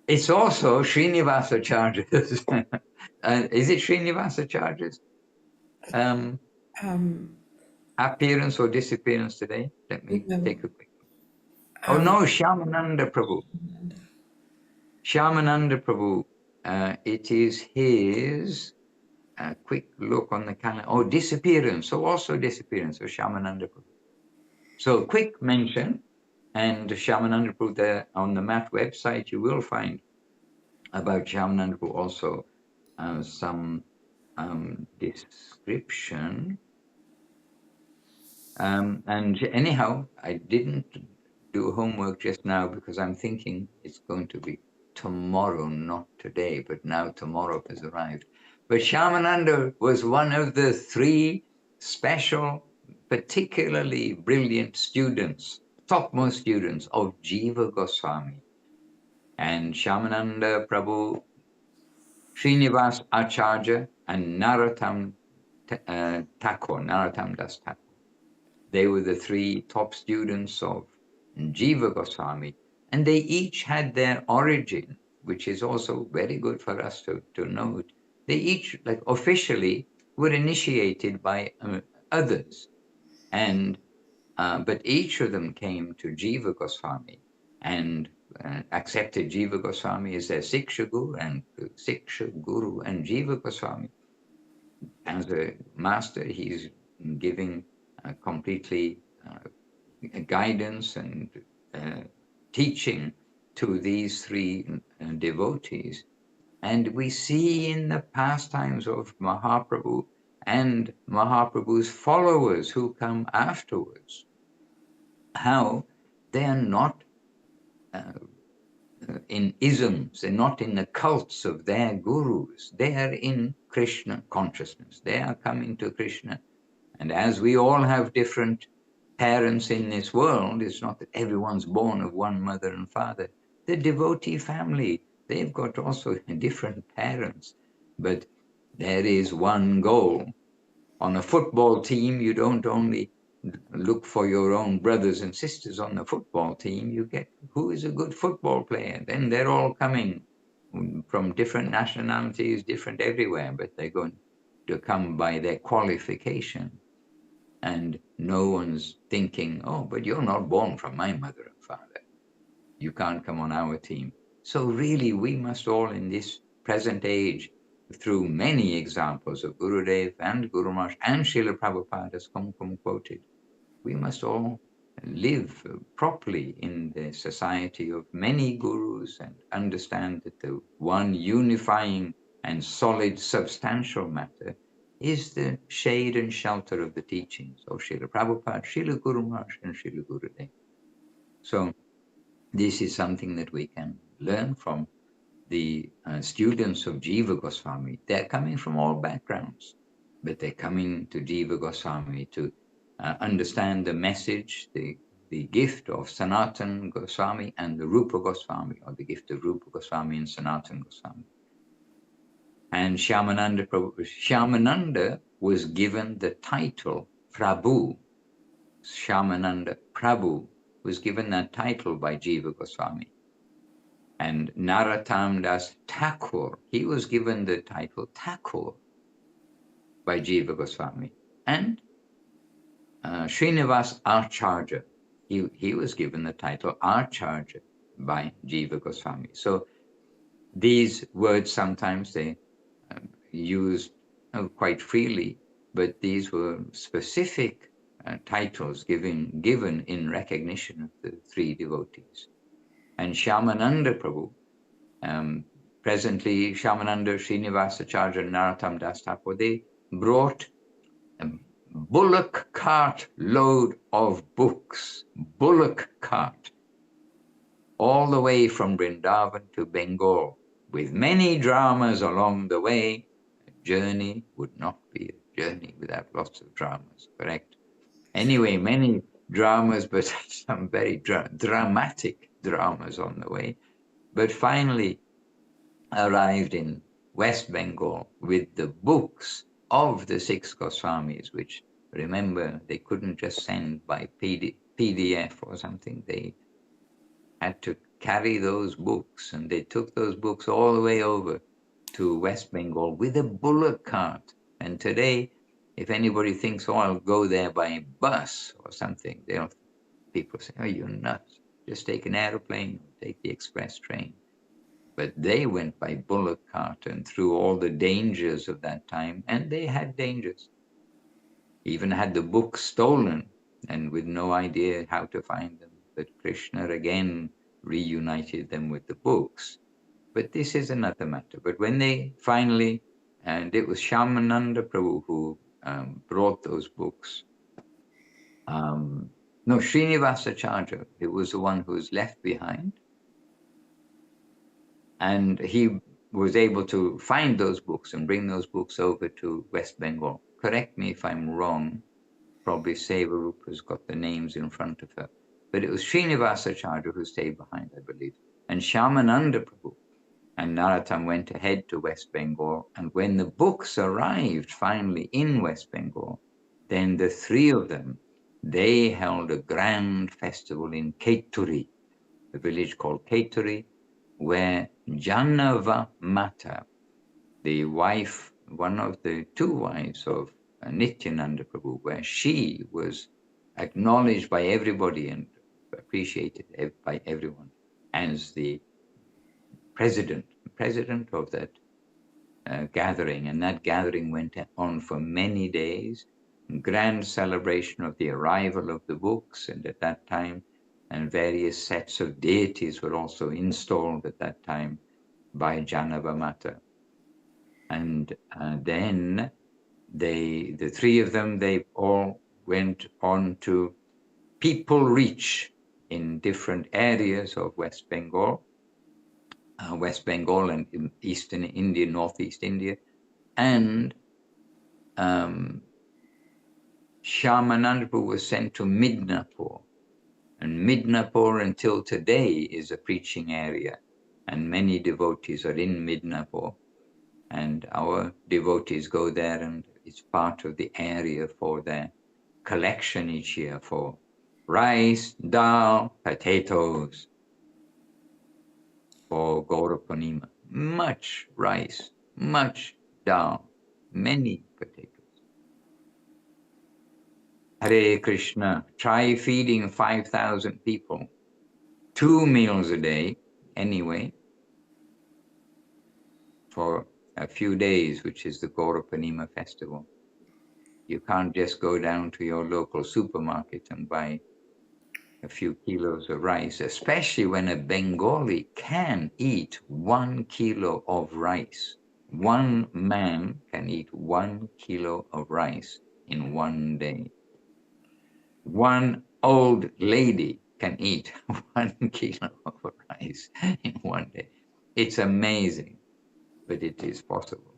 It's also Srinivasa charges. Is it Srinivasa charges? Appearance or disappearance today? Let me take a quick. Oh no, Shyamananda Prabhu. Shyamananda Prabhu. It is his quick look on the calendar. Oh, disappearance. So also disappearance of Shyamananda Prabhu. So quick mention, and Shyamananda Prabhu there on the MAT website, you will find about Shyamananda Prabhu also some description. And anyhow, I didn't do homework just now because I'm thinking it's going to be tomorrow, not today, but now tomorrow has arrived. But Shyamananda was one of the 3 special, particularly brilliant students, topmost students of Jiva Goswami. And Shyamananda Prabhu, Srinivas Acharya, and Narottam Das Thakur. They were the 3 top students of Jiva Goswami, and they each had their origin, which is also very good for us to note. They each, like officially, were initiated by others, and but each of them came to Jiva Goswami and accepted Jiva Goswami as their Siksha Guru, and Jiva Goswami as a master. He's giving completely guidance and teaching to these 3 devotees. And we see in the pastimes of Mahaprabhu and Mahaprabhu's followers who come afterwards, how they are not in isms, they're not in the cults of their gurus. They are in Krishna consciousness. They are coming to Krishna. And as we all have different parents in this world, it's not that everyone's born of one mother and father. The devotee family, they've got also different parents, but there is one goal. On a football team, you don't only look for your own brothers and sisters on the football team, you get who is a good football player. Then they're all coming from different nationalities, different everywhere, but they're going to come by their qualification. And no one's thinking, oh, but you're not born from my mother and father. You can't come on our team. So really, we must all in this present age, through many examples of Gurudev and Guru Maharaj and Srila Prabhupada, as Kumkum quoted, we must all live properly in the society of many gurus and understand that the one unifying and solid substantial matter is the shade and shelter of the teachings of Srila Prabhupada, Srila Guru Maharaj, and Srila Gurudev. So this is something that we can learn from the students of Jiva Goswami. They're coming from all backgrounds, but they're coming to Jiva Goswami to understand the message, the the gift of Sanatana Goswami and the Rupa Goswami, or the gift of Rupa Goswami and Sanatana Goswami. And Shyamananda was given the title Prabhu. Shyamananda Prabhu was given that title by Jiva Goswami. And Narottam Das Thakur, he was given the title Thakur by Jiva Goswami. And Srinivas Acharya, he was given the title Acharya by Jiva Goswami. So these words sometimes they used quite freely, but these were specific titles given in recognition of the three devotees. And Shyamananda Prabhu, presently Shyamananda, Srinivasacharya, and Narottam Das Thakur, they brought a bullock cart load of books, bullock cart, all the way from Vrindavan to Bengal, with many dramas along the way. A journey would not be a journey without lots of dramas, correct? Anyway, many dramas, but some very dramatic dramas on the way. But finally arrived in West Bengal with the books of the six Goswamis, which, remember, they couldn't just send by PDF or something. They had to carry those books, and they took those books all the way over to West Bengal with a bullock cart. And today, if anybody thinks, oh, I'll go there by bus or something, people say, oh, you're nuts. Just take an airplane, take the express train. But they went by bullock cart and through all the dangers of that time, and they had dangers. Even had the books stolen, and with no idea how to find them. But Krishna again reunited them with the books. But this is another matter. But when they finally, and it was Shyamananda Prabhu who brought those books. No, Srinivasacharya, he was the one who was left behind. And he was able to find those books and bring those books over to West Bengal. Correct me if I'm wrong. Probably Sevarupa's got the names in front of her. But it was Srinivasacharya who stayed behind, I believe. And Shyamananda Prabhu and Narottam went ahead to West Bengal. And when the books arrived finally in West Bengal, then the three of them, they held a grand festival in Keturi, a village called Keturi, where Janava Mata, the wife, one of the two wives of Nityananda Prabhu, where she was acknowledged by everybody and appreciated by everyone as the president of that gathering. And that gathering went on for many days, grand celebration of the arrival of the books. And at that time, and various sets of deities were also installed at that time by Janava Mata. And then the three of them, they all went on to people reach in different areas of West Bengal and Eastern India, Northeast India. And Shyamananda was sent to Midnapur. And Midnapur until today is a preaching area. And many devotees are in Midnapur. And our devotees go there, and it's part of the area for their collection each year for rice, dal, potatoes for Gaurapanima. Much rice, much dal, many potatoes. Hare Krishna, try feeding 5,000 people 2 meals a day anyway for a few days, which is the Gaurapanima festival. You can't just go down to your local supermarket and buy a few kilos of rice, especially when a Bengali can eat 1 kilo of rice. One man can eat 1 kilo of rice in one day. One old lady can eat 1 kilo of rice in one day. It's amazing, but it is possible.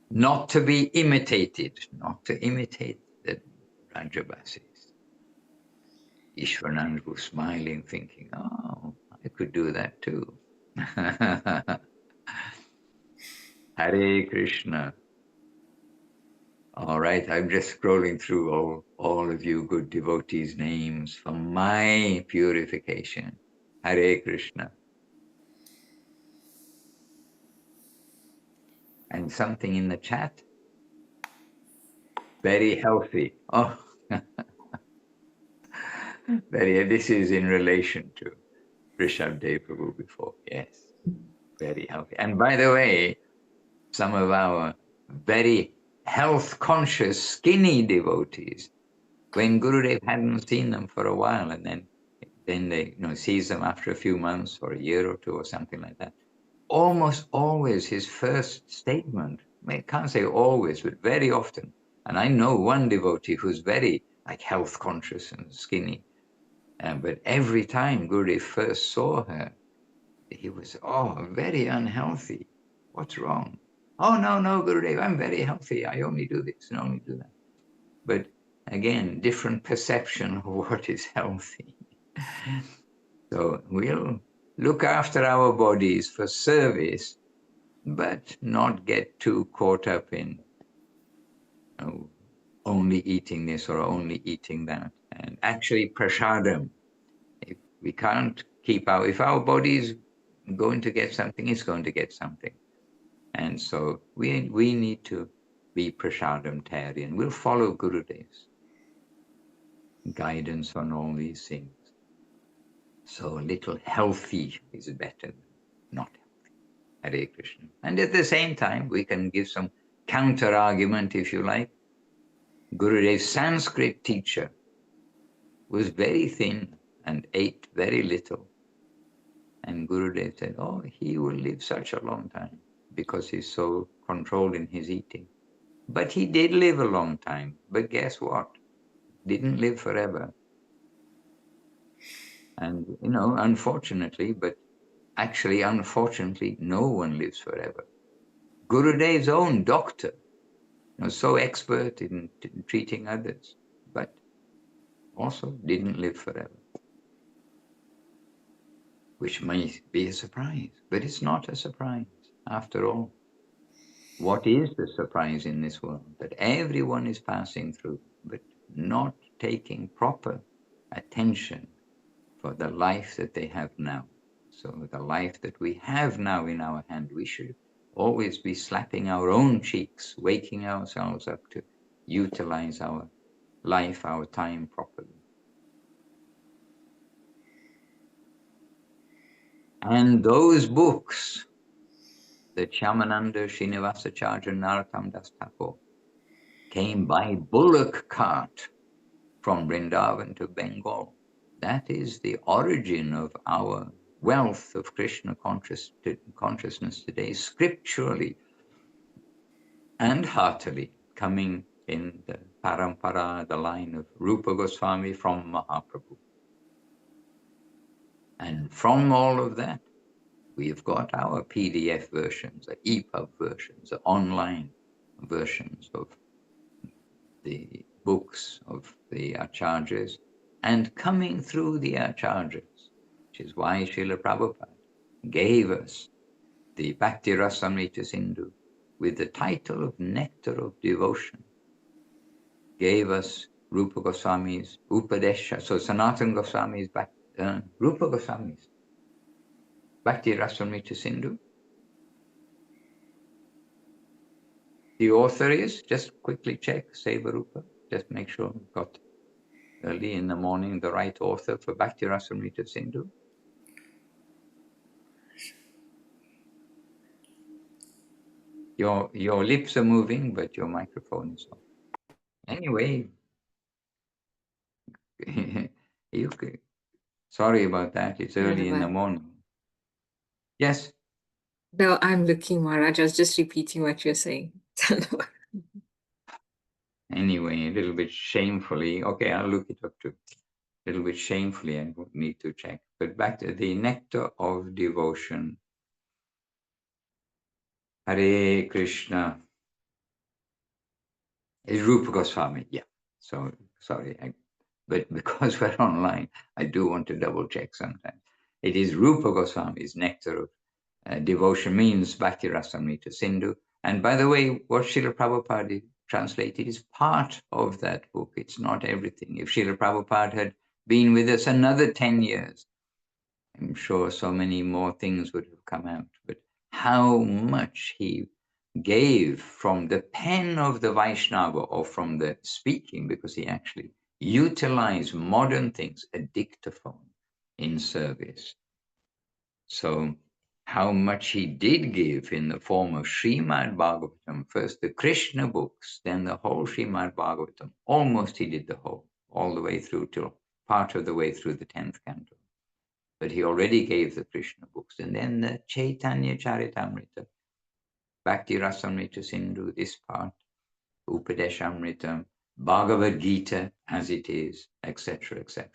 Not to be imitated, not to imitate the Rajabasis. Ishwanand was smiling, thinking, oh, I could do that too. Hare Krishna. All right, I'm just scrolling through all of you good devotees' names for my purification. Hare Krishna. And something in the chat, very healthy. Oh, this is in relation to Rishabdev Prabhu before. Yes, very healthy. And by the way, some of our very health conscious, skinny devotees, when Gurudev hadn't seen them for a while, and then they sees them after a few months or a year or two or something like that. Almost always his first statement, I can't say always, but very often. And I know one devotee who's very like health conscious and skinny, but every time Gurudev first saw her, he was, oh, very unhealthy. What's wrong? Oh, no, Gurudev, I'm very healthy. I only do this and only do that. But again, different perception of what is healthy. So we'll look after our bodies for service, but not get too caught up in only eating this or only eating that. And actually, prasadam, if we can't keep if our body's going to get something, it's going to get something. And so we need to be prasadamtarian. We'll follow Gurudev's guidance on all these things. So a little healthy is better than not healthy. Hare Krishna. And at the same time, we can give some counter argument, if you like. Gurudev's Sanskrit teacher was very thin and ate very little. And Gurudev said, oh, he will live such a long time because he's so controlled in his eating. But he did live a long time. But guess what? Didn't live forever. And, unfortunately, but actually, unfortunately, no one lives forever. Gurudev's own doctor, so expert in treating others, but also didn't live forever. Which may be a surprise, but it's not a surprise after all. What is the surprise in this world? That everyone is passing through, but not taking proper attention for the life that they have now. So the life that we have now in our hand, we should always be slapping our own cheeks, waking ourselves up to utilize our life, our time properly. And those books that Shyamananda, Srinivasacharya, Narottam Das Thakur came by bullock cart from Vrindavan to Bengal. That is the origin of our wealth of Krishna consciousness today, scripturally and heartily, coming in the parampara, the line of Rupa Goswami from Mahaprabhu. And from all of that, we've got our PDF versions, the EPUB versions, the online versions of the books of the acharyas, and coming through the acharyas, which is why Srila Prabhupada gave us the Bhakti Rasamrita Sindhu with the title of Nectar of Devotion, gave us Rupa Goswami's Upadesha, so Sanatana Goswami's Rupa Goswami's Bhakti Rasamrita Sindhu. The author is, just quickly check, Seva-Rupa, just make sure we've got early in the morning the right author for Bhakti Rasamrita Sindhu. Your lips are moving, but your microphone is off. Anyway, sorry about that. It's early in the morning. Yes? No, I'm looking, Maharaj. I was just repeating what you're saying. Anyway, a little bit shamefully. Okay, I'll look it up too. A little bit shamefully, I need to check. But back to the Nectar of Devotion. Hare Krishna. Is Rupa Goswami, yeah. So, sorry, but because we're online, I do want to double check sometimes. It is Rupa Goswami's Nectar of Devotion, means Bhakti Rasamrita Sindhu. And by the way, what Srila Prabhupada translated is part of that book. It's not everything. If Srila Prabhupada had been with us another 10 years, I'm sure so many more things would have come out. But how much he gave from the pen of the Vaishnava, or from the speaking, because he actually utilized modern things, a dictaphone, in service. So how much he did give in the form of Srimad Bhagavatam, first the Krishna books, then the whole Srimad Bhagavatam. Almost he did the whole, all the way through till part of the way through the 10th canto. But he already gave the Krishna books. And then the Chaitanya Charitamrita, Bhakti Rasamrita Sindhu, this part, Upadeshamrita, Bhagavad Gita as it is, etc., etc.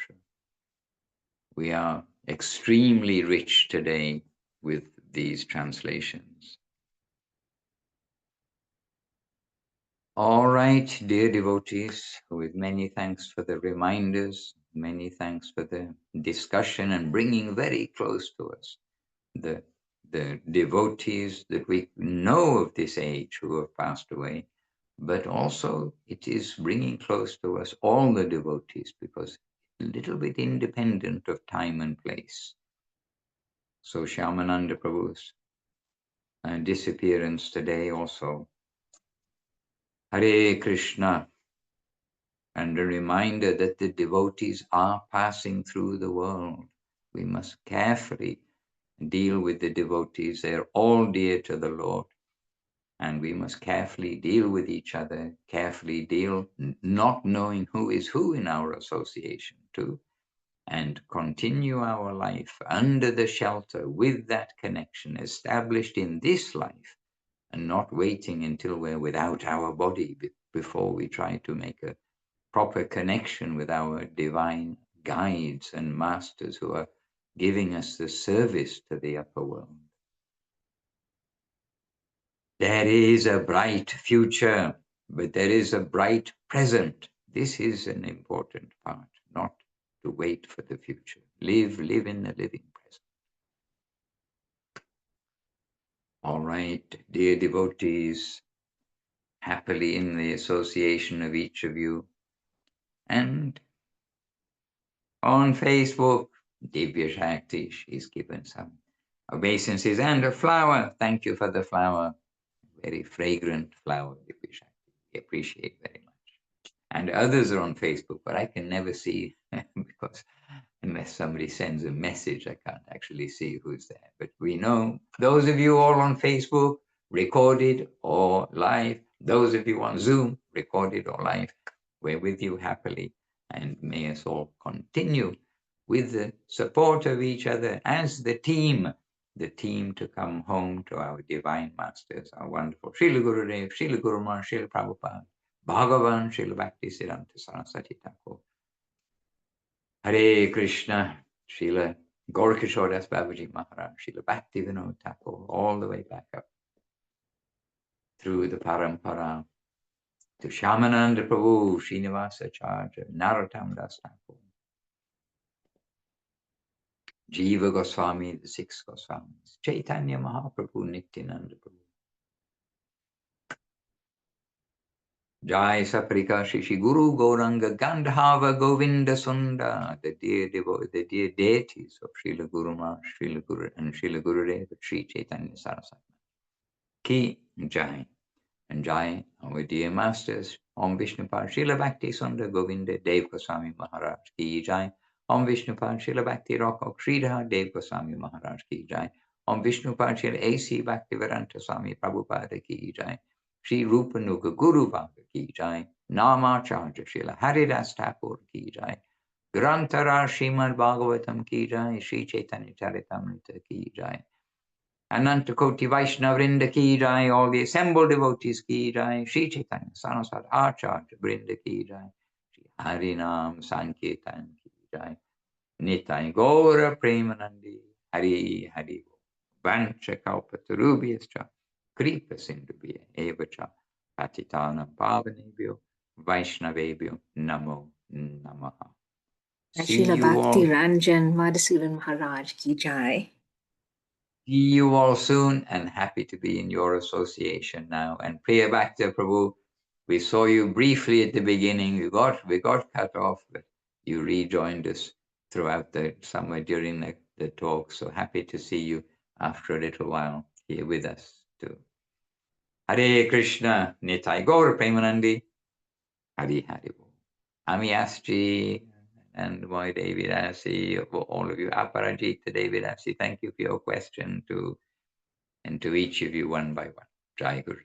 We are extremely rich today with these translations. All right, dear devotees, with many thanks for the reminders, many thanks for the discussion and bringing very close to us the devotees that we know of this age who have passed away, but also it is bringing close to us all the devotees, because a little bit independent of time and place. So Shyamananda Prabhu's disappearance today also. Hare Krishna. And a reminder that the devotees are passing through the world. We must carefully deal with the devotees. They're all dear to the Lord. And we must carefully deal with each other, carefully deal, not knowing who is who in our association too, and continue our life under the shelter with that connection established in this life, and not waiting until we're without our body before we try to make a proper connection with our divine guides and masters who are giving us the service to the upper world. There is a bright future, but there is a bright present. This is an important part, not to wait for the future. Live in the living present. All right, dear devotees, happily in the association of each of you. And on Facebook, Divya Shakti, she's given some obeisances and a flower. Thank you for the flower. Very fragrant flower, Divya Shakti. We appreciate very much. And others are on Facebook, but I can never see because unless somebody sends a message, I can't actually see who's there. But we know those of you all on Facebook, recorded or live, those of you on Zoom, recorded or live, we're with you happily. And may us all continue with the support of each other as the team to come home to our divine masters, our wonderful Srila Gurudev, Srila Guru Maharaj, Srila Prabhupada, Bhagavan, Srila Bhakti Siddhanta Saraswati Thakur. Hare Krishna, Srila Gaurkishore Das Babaji Maharaj, Srila Bhakti Vinod Thakur, all the way back up through the Parampara to Shyamananda Prabhu, Srinivasa Acharya, Narottam Das Thakur, Jiva Goswami, the 6 Goswamis, Chaitanya Mahaprabhu, Nityananda Prabhu. Jai Saprika Shishi Guru Gauranga Gandhava Govinda Sunda, the dear deities of Srila Guru Maharaj, Srila Guru and Srila Gurudev, Sri Chaitanya Saraswati. Ki Jai. And Jai, our dear masters, Om Vishnupad Srila Bhakti Sunda Govinda Dev Goswami Maharaj Ki Jai. Om Vishnupad Srila Bhakti Rokho Sridhar Dev Goswami Maharaj Ki Jai. Om Vishnupad Srila A.C. Bhakti Vedanta Swami Prabhupada Ki Jai. Sri Rupanuga Guru Bhava Ki Jai. Namacharya Srila Haridas Thakur Ki Jai. Grantara Srimad Bhagavatam Ki Jai. Sri Chaitanya Charitamrita Ki Jai. Ananta Koti Vaishnavrinda Ki Jai, all the assembled devotees Ki Jai, Sri Chaitanya Saraswat Acharya Vrinda Ki Jai, Sri Harinam Sankirtan Ki Jai, Nitai Gaura Premanandi, Hari Hari Vancha Kalpatarubhyascha, Kripa Sindhubhya Evacha, Patitanam Pavanebhyo, Vaishnavebhyo, Namo Namaha. See Srila you Bhakti all. Ranjan Madhusudan Maharaj ki jai. See you all soon, and happy to be in your association now. And Priya Bhakti Prabhu, we saw you briefly at the beginning. We got cut off, but you rejoined us throughout somewhere during the talk. So happy to see you after a little while here with us too. Hare Krishna, Nitai Gaur Premanandi, Hari Hari Bol. Ami Asji and my Devi Dasi, all of you, Aparajita Devi Dasi, thank you for your question too. And to each of you one by one. Jai Guru.